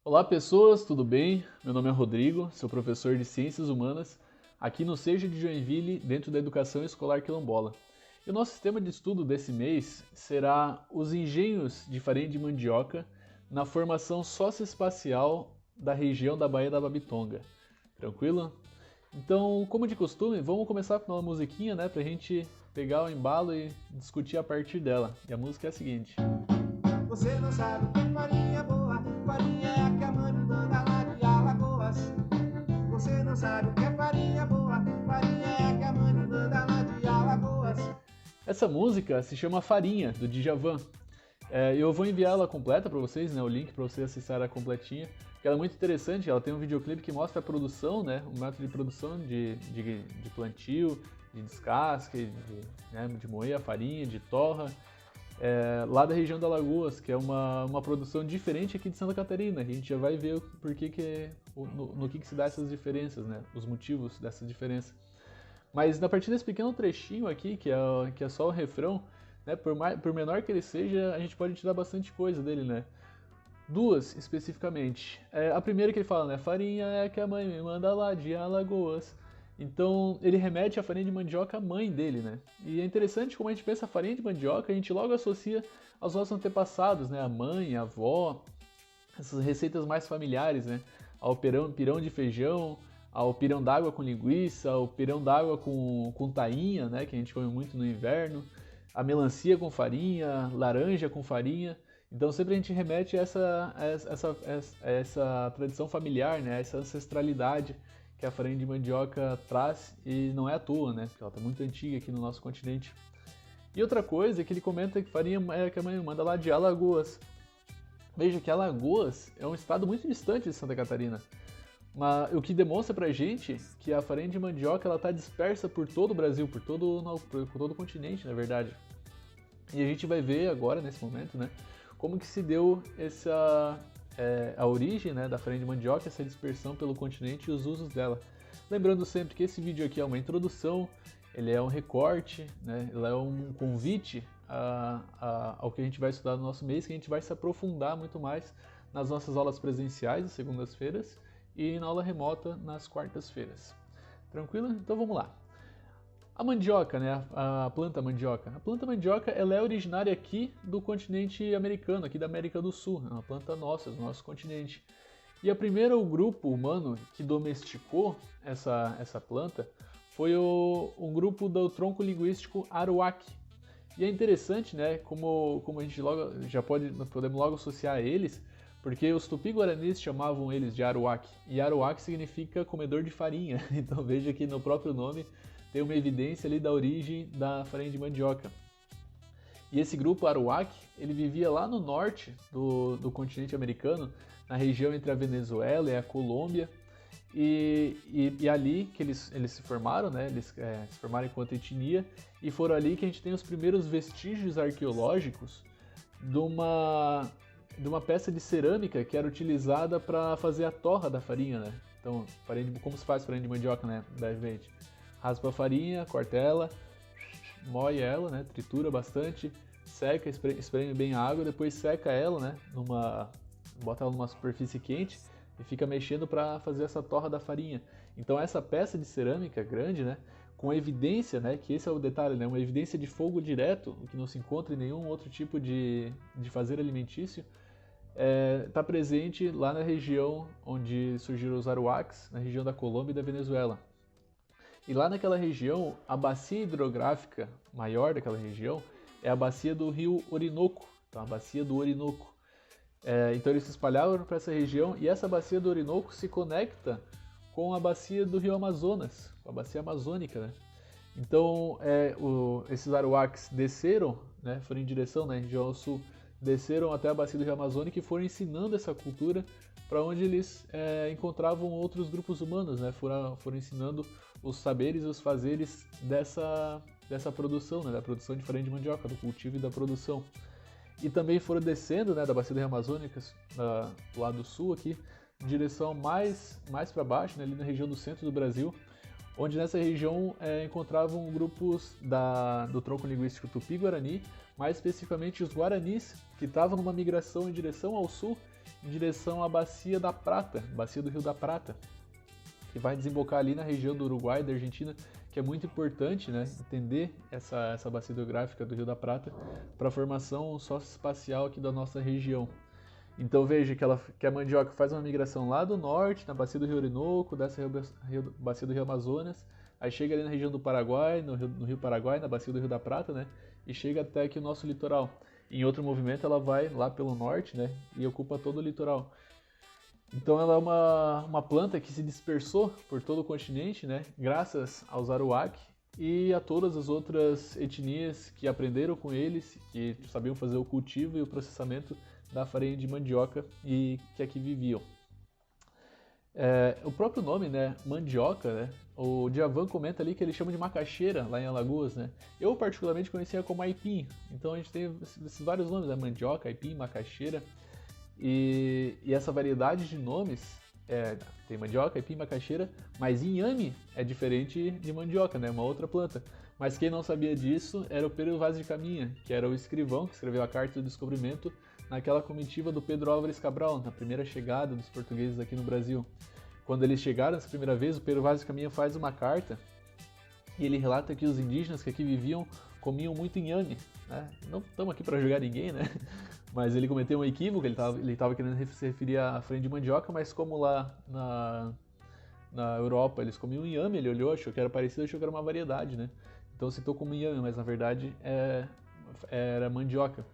Olá pessoas, tudo bem? Meu nome é Rodrigo, sou professor de Ciências Humanas aqui no SEJA de Joinville, dentro da Educação Escolar Quilombola. E o nosso tema de estudo desse mês será os engenhos de farinha de mandioca na formação socioespacial da região da Baía da Babitonga. Tranquilo? Então, como de costume, vamos começar com uma musiquinha, né, pra gente pegar o embalo e discutir a partir dela. E a música é a seguinte. Você não sabe o que é farinha boa, farinha é a que a mãe me manda lá de Alagoas. Você não sabe o que é farinha boa, farinha é a que a mãe me manda lá de Alagoas. Essa música se chama Farinha, do Djavan. Eu vou enviar ela completa para vocês, né, o link para vocês acessarem a completinha, porque ela é muito interessante, ela tem um videoclipe que mostra a produção, né, o método de produção de plantio, de descasque, de moer a farinha, de torra, lá da região da Alagoas, que é uma produção diferente aqui de Santa Catarina. A gente já vai ver por no que se dá essas diferenças, né, os motivos dessa diferença. Mas a partir desse pequeno trechinho aqui, que é só o refrão, né, por menor que ele seja, a gente pode tirar bastante coisa dele, né? Duas, especificamente. A primeira que ele fala, né? Farinha é que a mãe me manda lá de Alagoas. Então, ele remete à farinha de mandioca mãe dele, né? E é interessante como a gente pensa a farinha de mandioca, a gente logo associa aos nossos antepassados, né? A mãe, a avó, essas receitas mais familiares, né? Ao pirão de feijão, ao pirão d'água com linguiça, ao pirão d'água com tainha, né? Que a gente come muito no inverno, a melancia com farinha, laranja com farinha. Então sempre a gente remete a essa tradição familiar, né? Essa ancestralidade que a farinha de mandioca traz, e não é à toa, né? Porque ela está muito antiga aqui no nosso continente. E outra coisa é que ele comenta que farinha é que a mãe manda lá de Alagoas. Veja que Alagoas é um estado muito distante de Santa Catarina. Mas, o que demonstra pra gente que a farinha de mandioca ela está dispersa por todo o Brasil, por todo o continente, na verdade. E a gente vai ver agora, nesse momento, né, como que se deu a origem, né, da farinha de mandioca, essa dispersão pelo continente e os usos dela. Lembrando sempre que esse vídeo aqui é uma introdução, ele é um recorte, né, ele é um convite ao que a gente vai estudar no nosso mês, que a gente vai se aprofundar muito mais nas nossas aulas presenciais, às segundas-feiras, e na aula remota nas quartas-feiras. Tranquilo? Então vamos lá. A mandioca, né, a planta mandioca. A planta mandioca ela é originária aqui do continente americano, aqui da América do Sul. É uma planta nossa, do nosso continente. E o primeiro grupo humano que domesticou essa planta foi um grupo do tronco linguístico Arawak. E é interessante, né, como a gente logo podemos logo associar a eles, porque os tupi-guaranis chamavam eles de Arawak, e Arawak significa comedor de farinha. Então veja que no próprio nome tem uma evidência ali da origem da farinha de mandioca. E esse grupo Arawak, ele vivia lá no norte do continente americano, na região entre a Venezuela e a Colômbia, e ali que eles se formaram, né? Eles se formaram enquanto etnia, e foram ali que a gente tem os primeiros vestígios arqueológicos de uma peça de cerâmica que era utilizada para fazer a torra da farinha, né? Então, como se faz farinha de mandioca, né? Brevemente. Raspa a farinha, corta ela, moe ela, né? Tritura bastante, seca, espreme bem a água, depois seca ela, né? Bota ela numa superfície quente e fica mexendo para fazer essa torra da farinha. Então essa peça de cerâmica grande, né? Com evidência, né? Que esse é o detalhe, né? Uma evidência de fogo direto, o que não se encontra em nenhum outro tipo de fazer alimentício, está presente lá na região onde surgiram os Arawaks, na região da Colômbia e da Venezuela. E lá naquela região, a bacia hidrográfica maior daquela região é a bacia do rio Orinoco, então a bacia do Orinoco. Então eles se espalharam para essa região, e essa bacia do Orinoco se conecta com a bacia do rio Amazonas, com a bacia amazônica, né? Então esses Arawaks desceram, né, foram em direção, né, região ao sul, desceram até a bacia do rio Amazônica e foram ensinando essa cultura para onde eles encontravam outros grupos humanos, né? Foram ensinando os saberes e os fazeres dessa produção, né? Da produção de farinha de mandioca, do cultivo e da produção. E também foram descendo, né, da bacia do rio Amazônica, do lado sul aqui, em direção mais para baixo, né, ali na região do centro do Brasil, onde nessa região encontravam grupos do tronco linguístico Tupi-Guarani, mais especificamente os Guaranis, que estavam numa migração em direção ao sul em direção à Bacia da Prata, Bacia do Rio da Prata, que vai desembocar ali na região do Uruguai e da Argentina, que é muito importante, né, entender essa bacia hidrográfica do Rio da Prata para a formação socioespacial aqui da nossa região. Então veja que a mandioca faz uma migração lá do norte, na bacia do Rio Orinoco, dessa bacia do Rio Amazonas, aí chega ali na região do Paraguai, no Rio Paraguai, na bacia do Rio da Prata, né, e chega até aqui o nosso litoral. Em outro movimento ela vai lá pelo norte, né, e ocupa todo o litoral. Então ela é uma planta que se dispersou por todo o continente, né, graças aos Aruac e a todas as outras etnias que aprenderam com eles, que sabiam fazer o cultivo e o processamento da farinha de mandioca e que aqui viviam. O próprio nome, né, mandioca, né, o Djavan comenta ali que ele chama de macaxeira lá em Alagoas, né. Eu particularmente conhecia como aipim, então a gente tem esses vários nomes, né, mandioca, aipim, macaxeira. E essa variedade de nomes, tem mandioca, aipim, macaxeira, mas inhame é diferente de mandioca, né? Uma outra planta. Mas quem não sabia disso era o Pero Vaz de Caminha, que era o escrivão que escreveu a Carta do Descobrimento naquela comitiva do Pedro Álvares Cabral, na primeira chegada dos portugueses aqui no Brasil. Quando eles chegaram essa primeira vez, o Pero Vaz de Caminha faz uma carta e ele relata que os indígenas que aqui viviam comiam muito inhame, né? Não estamos aqui para julgar ninguém, né? Mas ele cometeu um equívoco, ele estava querendo se referir à farinha de mandioca, mas como lá na Europa eles comiam inhame, ele olhou, achou que era parecido, achou que era uma variedade, né? Então citou como inhame, mas na verdade era mandioca.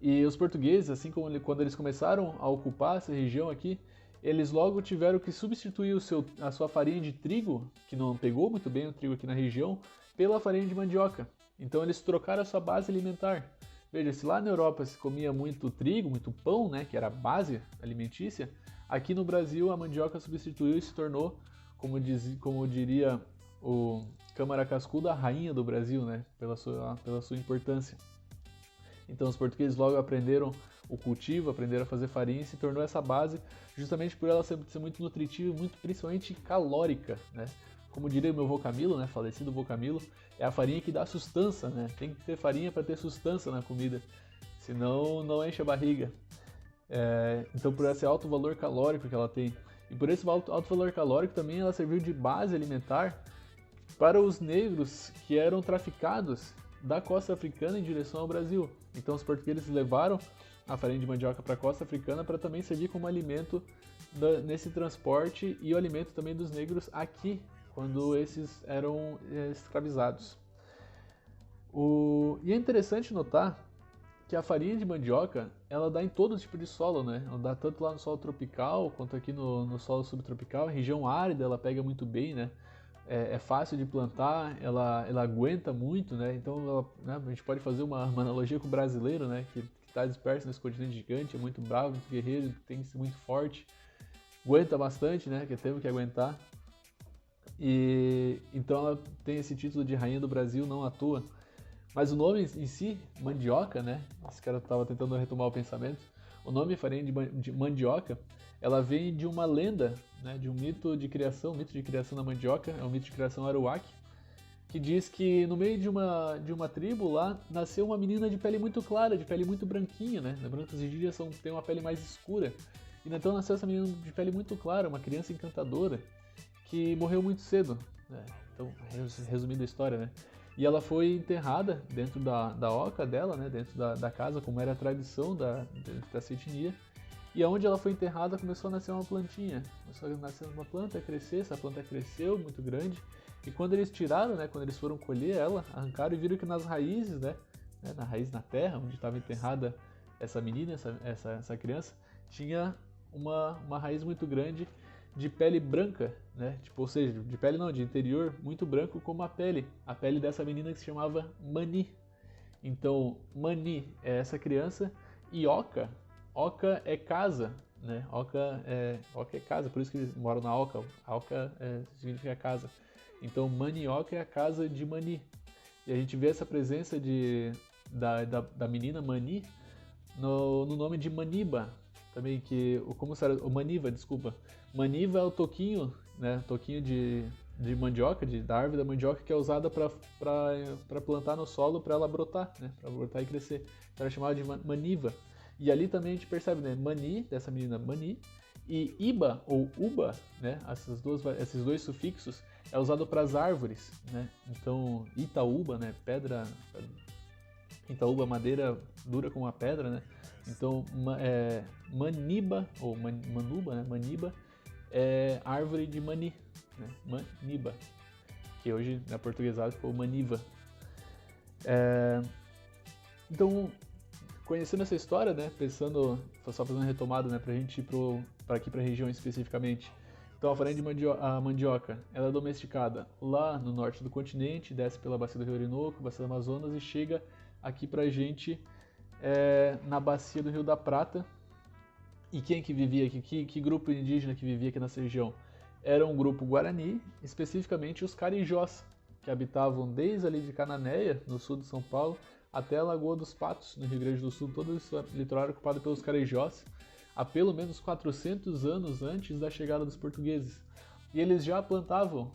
E os portugueses, assim como quando eles começaram a ocupar essa região aqui, eles logo tiveram que substituir a sua farinha de trigo, que não pegou muito bem o trigo aqui na região, pela farinha de mandioca. Então eles trocaram a sua base alimentar. Veja, se lá na Europa se comia muito trigo, muito pão, né, que era a base alimentícia, aqui no Brasil a mandioca substituiu e se tornou, como diria o Câmara Cascudo, a rainha do Brasil, né, pela sua importância. Então os portugueses logo aprenderam o cultivo, aprenderam a fazer farinha e se tornou essa base justamente por ela ser muito nutritiva e muito principalmente calórica, né? Como diria o meu avô Camilo, né, falecido avô Camilo, é a farinha que dá sustância, né? Tem que ter farinha para ter sustância na comida, senão não enche a barriga. Então por esse alto valor calórico que ela tem, e por esse alto valor calórico também ela serviu de base alimentar para os negros que eram traficados da costa africana em direção ao Brasil. Então os portugueses levaram a farinha de mandioca para a costa africana para também servir como alimento nesse transporte e o alimento também dos negros aqui, quando esses eram escravizados. E é interessante notar que a farinha de mandioca, ela dá em todo tipo de solo, né? Ela dá tanto lá no solo tropical, quanto aqui no solo subtropical. Em região árida ela pega muito bem, né? É fácil de plantar, ela aguenta muito, né? Então a gente pode fazer uma analogia com o brasileiro, né? Que está disperso nesse continente gigante, é muito bravo, muito guerreiro, tem que ser muito forte, aguenta bastante, né? Que temos que aguentar. E então ela tem esse título de rainha do Brasil não à toa. Mas o nome em si, mandioca, né? Esse cara estava tentando retomar o pensamento. O nome farinha de mandioca, ela vem de uma lenda, né? De um mito de criação da mandioca, é um mito de criação Aruac, que diz que no meio de uma tribo lá nasceu uma menina de pele muito clara, de pele muito branquinha, né? Lembrando que os indígenas têm uma pele mais escura. E então nasceu essa menina de pele muito clara, uma criança encantadora, que morreu muito cedo, né? Então, resumindo a história, né? E ela foi enterrada dentro da oca dela, né? Dentro da casa, como era a tradição dessa etnia. E aonde ela foi enterrada começou a nascer uma plantinha. Começou a nascer uma planta, a crescer, essa planta cresceu muito grande. E quando eles tiraram, né? Quando eles foram colher ela, arrancaram e viram que nas raízes, né? Na raiz, na terra, onde estava enterrada essa menina, essa criança, tinha uma raiz muito grande de pele branca, né? Tipo, ou seja, de pele não, de interior muito branco como a pele dessa menina que se chamava Mani. Então, Mani é essa criança e Oca é casa, né? Oca é casa, por isso que eles moram na Oca. A Oca significa casa. Então, Manioca é a casa de Mani. E a gente vê essa presença da menina Mani no nome de Maniba, também, o Maniva, desculpa. Maniva é o toquinho, né? Toquinho de mandioca, da árvore da mandioca, que é usada para plantar no solo para ela brotar, né? Para brotar e crescer. Então era chamada de Maniva. E ali também a gente percebe, né, Mani, dessa menina Mani, e Iba ou Uba, né, esses dois sufixos, é usado para as árvores, né? Então, Itaúba, né, pedra, Itaúba, madeira dura como uma pedra, né? Então, Maniba, ou Manuba, né, Maniba, é árvore de Mani, né? Maniba, que hoje na portuguesada ficou Maniva. Então, conhecendo essa história, né, pensando, só fazendo uma retomada, né, pra gente ir para aqui para a região especificamente. Então, a farinha de mandioca, ela é domesticada lá no norte do continente, desce pela bacia do Rio Orinoco, bacia do Amazonas e chega aqui pra gente na bacia do Rio da Prata. E quem que vivia aqui? Que grupo indígena que vivia aqui nessa região? Era um grupo Guarani, especificamente os Carijós, que habitavam desde ali de Cananéia, no sul de São Paulo, até a Lagoa dos Patos, no Rio Grande do Sul. Todo esse litoral era ocupado pelos Carijós, há pelo menos 400 anos antes da chegada dos portugueses. E eles já plantavam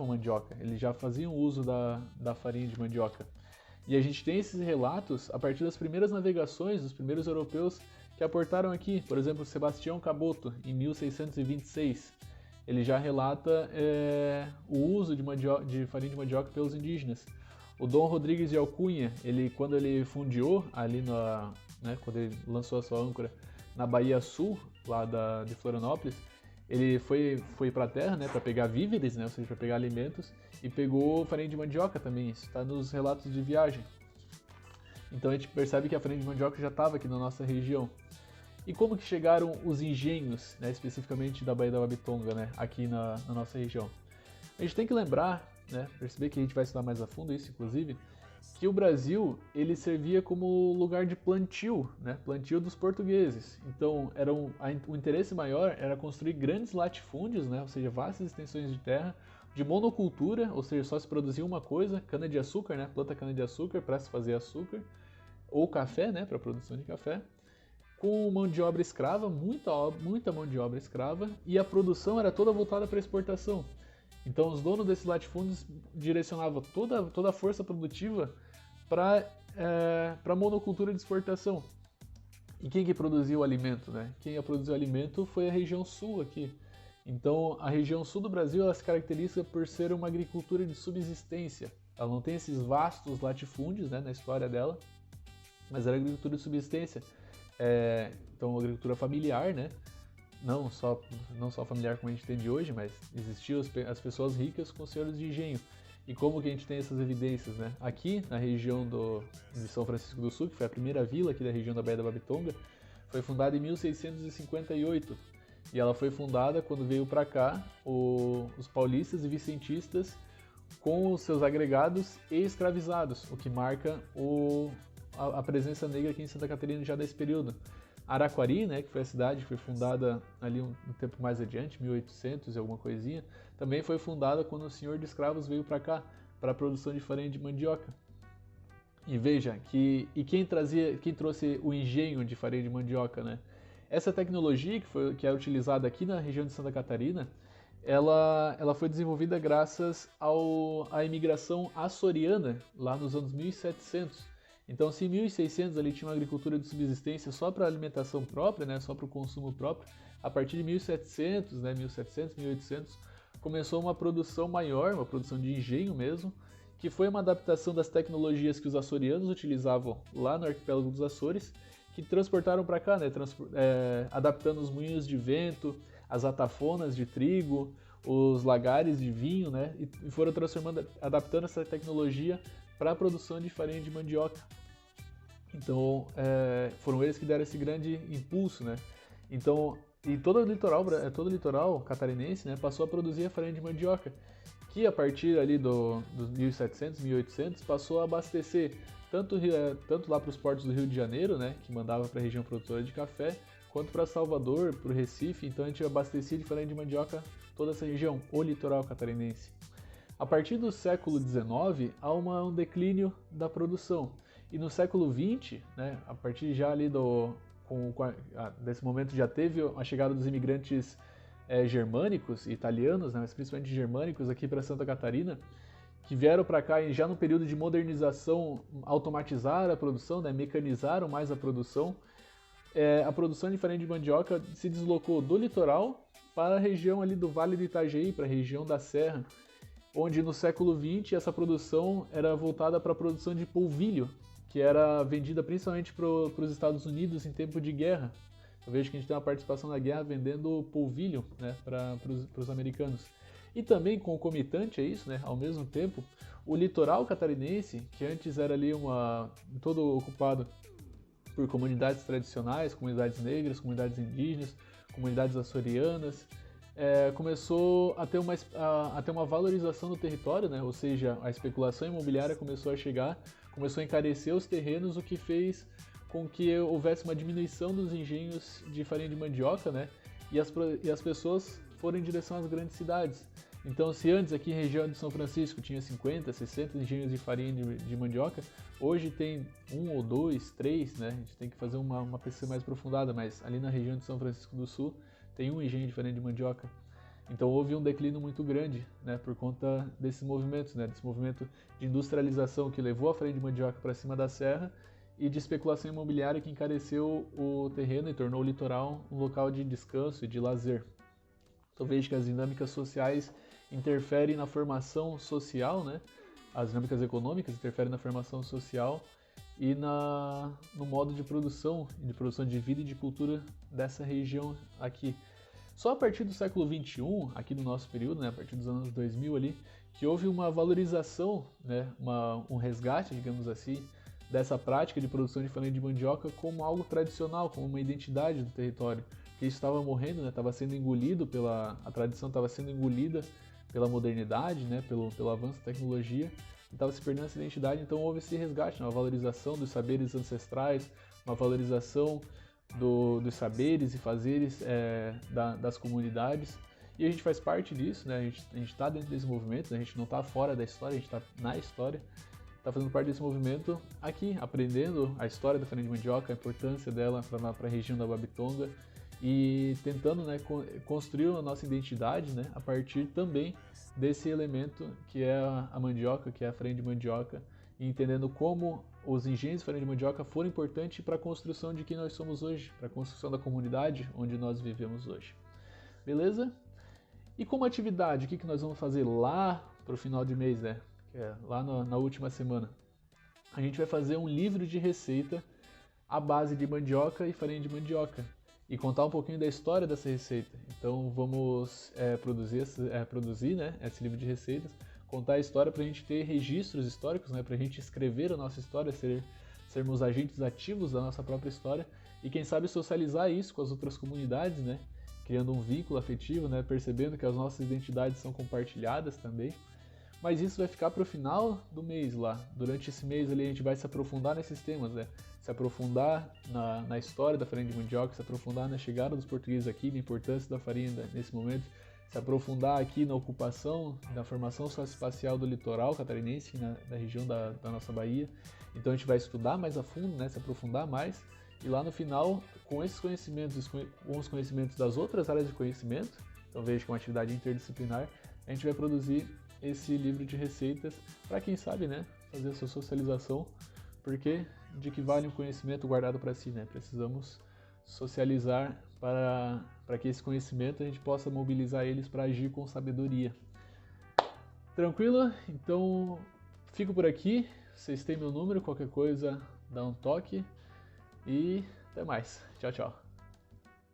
mandioca, eles já faziam uso da farinha de mandioca. E a gente tem esses relatos a partir das primeiras navegações dos primeiros europeus que aportaram aqui. Por exemplo, Sebastião Caboto, em 1626. Ele já relata o uso de farinha de mandioca pelos indígenas. O Dom Rodrigues de Alcunha, quando ele fundeou ali quando ele lançou a sua âncora na Bahia Sul, lá de Florianópolis, ele foi para a terra, né, para pegar víveres, né, ou seja, para pegar alimentos, e pegou farinha de mandioca também. Isso está nos relatos de viagem. Então a gente percebe que a farinha de mandioca já estava aqui na nossa região. E como que chegaram os engenhos, né, especificamente da Baía da Babitonga, né, aqui na nossa região? A gente tem que lembrar, né, perceber que a gente vai estudar mais a fundo isso, inclusive, que o Brasil ele servia como lugar de plantio, né, plantio dos portugueses. Então o interesse maior era construir grandes latifúndios, né, ou seja, vastas extensões de terra, de monocultura, ou seja, só se produzia uma coisa, cana-de-açúcar, né, planta cana-de-açúcar para se fazer açúcar, ou café, né, para a produção de café, com mão de obra escrava, muita mão de obra escrava, e a produção era toda voltada para exportação. Então os donos desses latifúndios direcionavam toda a força produtiva para a monocultura de exportação. E quem que produzia o alimento, né? Quem ia produzir o alimento foi a região sul aqui. Então a região sul do Brasil ela se caracteriza por ser uma agricultura de subsistência. Ela não tem esses vastos latifúndios, né, na história dela, mas era agricultura de subsistência. Então agricultura familiar, né? Não só familiar como a gente tem de hoje, mas existiam as pessoas ricas com senhores de engenho. E como que a gente tem essas evidências, né? Aqui na região de São Francisco do Sul, que foi a primeira vila aqui da região da Baía da Babitonga, foi fundada em 1658. E ela foi fundada quando veio para cá os paulistas e vicentistas com os seus agregados e escravizados, o que marca a presença negra aqui em Santa Catarina já desse período. Araquari, né, que foi a cidade que foi fundada ali um tempo mais adiante, 1800 e alguma coisinha, também foi fundada quando o senhor de escravos veio para cá, para a produção de farinha de mandioca. E veja, quem trouxe o engenho de farinha de mandioca, né? Essa tecnologia que é utilizada aqui na região de Santa Catarina, ela foi desenvolvida graças à imigração açoriana, lá nos anos 1700. Então, se em 1600 ali tinha uma agricultura de subsistência só para alimentação própria, né, só para o consumo próprio, a partir de 1700, né, 1700, 1800, começou uma produção maior, uma produção de engenho mesmo, que foi uma adaptação das tecnologias que os açorianos utilizavam lá no arquipélago dos Açores, que transportaram para cá, né, adaptando os moinhos de vento, as atafonas de trigo, os lagares de vinho, né, e foram adaptando essa tecnologia para a produção de farinha de mandioca. Então, foram eles que deram esse grande impulso, né? Então, e todo o litoral catarinense, né, passou a produzir a farinha de mandioca, que a partir ali dos 1700, 1800, passou a abastecer tanto lá para os portos do Rio de Janeiro, né, que mandava para a região produtora de café, quanto para Salvador, para o Recife. Então a gente abastecia de farinha de mandioca toda essa região, o litoral catarinense. A partir do século XIX, há um declínio da produção. E no século XX, né, a partir já ali desse momento já teve a chegada dos imigrantes germânicos e italianos, né, mas principalmente germânicos aqui para Santa Catarina. que vieram para cá e já no período de modernização automatizaram a produção, né, mecanizaram mais a produção de farinha de mandioca se deslocou do litoral para a região ali do Vale do Itajaí, para a região da Serra, onde no século XX essa produção era voltada para a produção de polvilho, que era vendida principalmente para os Estados Unidos em tempo de guerra. Eu vejo que a gente tem uma participação na guerra vendendo polvilho, né, para os americanos. E também concomitante a isso, né, ao mesmo tempo, o litoral catarinense, que antes era ali todo ocupado por comunidades tradicionais, comunidades negras, comunidades indígenas, comunidades açorianas, começou a ter uma valorização do território, né? Ou seja, a especulação imobiliária começou a chegar, começou a encarecer os terrenos, o que fez com que houvesse uma diminuição dos engenhos de farinha de mandioca, né? E as pessoas foram em direção às grandes cidades. Então, se antes aqui em região de São Francisco tinha 50, 60 engenhos de farinha de mandioca, hoje tem 1 ou 2, 3, né? A gente tem que fazer uma pesquisa mais aprofundada, mas ali na região de São Francisco do Sul tem um engenho de farinha de mandioca. Então houve um declínio muito grande, né, por conta desses movimentos, né, desse movimento de industrialização que levou a farinha de mandioca para cima da serra e de especulação imobiliária que encareceu o terreno e tornou o litoral um local de descanso e de lazer. Então vejo que as dinâmicas sociais interferem na formação social, né? As dinâmicas econômicas interferem na formação social e no modo de produção de vida e de cultura dessa região aqui. Só a partir do século XXI, aqui no nosso período, né, a partir dos anos 2000 ali, que houve uma valorização, né, um resgate, digamos assim, dessa prática de produção de farinha de mandioca como algo tradicional, como uma identidade do território. Que isso estava morrendo, né, estava sendo engolido a tradição estava sendo engolida pela modernidade, né, pelo avanço da tecnologia, estava se perdendo essa identidade, então houve esse resgate, uma valorização dos saberes ancestrais, uma valorização dos saberes e fazeres das comunidades, e a gente faz parte disso, né, a gente está dentro desse movimento, né, a gente não está fora da história, a gente está na história, está fazendo parte desse movimento aqui, aprendendo a história da farinha de mandioca, a importância dela para a região da Babitonga, e tentando, né, construir a nossa identidade, né, a partir também desse elemento que é a mandioca, que é a farinha de mandioca, e entendendo como os engenhos de farinha de mandioca foram importantes para a construção de quem nós somos hoje, para a construção da comunidade onde nós vivemos hoje. Beleza? E como atividade, o que nós vamos fazer lá para o final de mês, né? Que é lá na última semana? A gente vai fazer um livro de receita à base de mandioca e farinha de mandioca e contar um pouquinho da história dessa receita. Então vamos produzir, né, esse livro de receitas, contar a história para a gente ter registros históricos, né, para a gente escrever a nossa história, sermos agentes ativos da nossa própria história e quem sabe socializar isso com as outras comunidades, né, criando um vínculo afetivo, né, percebendo que as nossas identidades são compartilhadas também. Mas isso vai ficar para o final do mês lá. Durante esse mês ali a gente vai se aprofundar nesses temas, né? Se aprofundar na história da farinha de mandioca, se aprofundar na chegada dos portugueses aqui, na importância da farinha nesse momento, se aprofundar aqui na ocupação, na formação socioespacial do litoral catarinense, da região da nossa Bahia. Então a gente vai estudar mais a fundo, né? Se aprofundar mais. E lá no final, com esses conhecimentos, com os conhecimentos das outras áreas de conhecimento, então vejo que é uma atividade interdisciplinar, a gente vai produzir esse livro de receitas para quem sabe, né, fazer a sua socialização, porque de que vale um conhecimento guardado para si, né? Precisamos socializar para que esse conhecimento a gente possa mobilizar eles para agir com sabedoria. Tranquilo? Então fico por aqui, vocês têm meu número, qualquer coisa dá um toque e até mais. Tchau, tchau.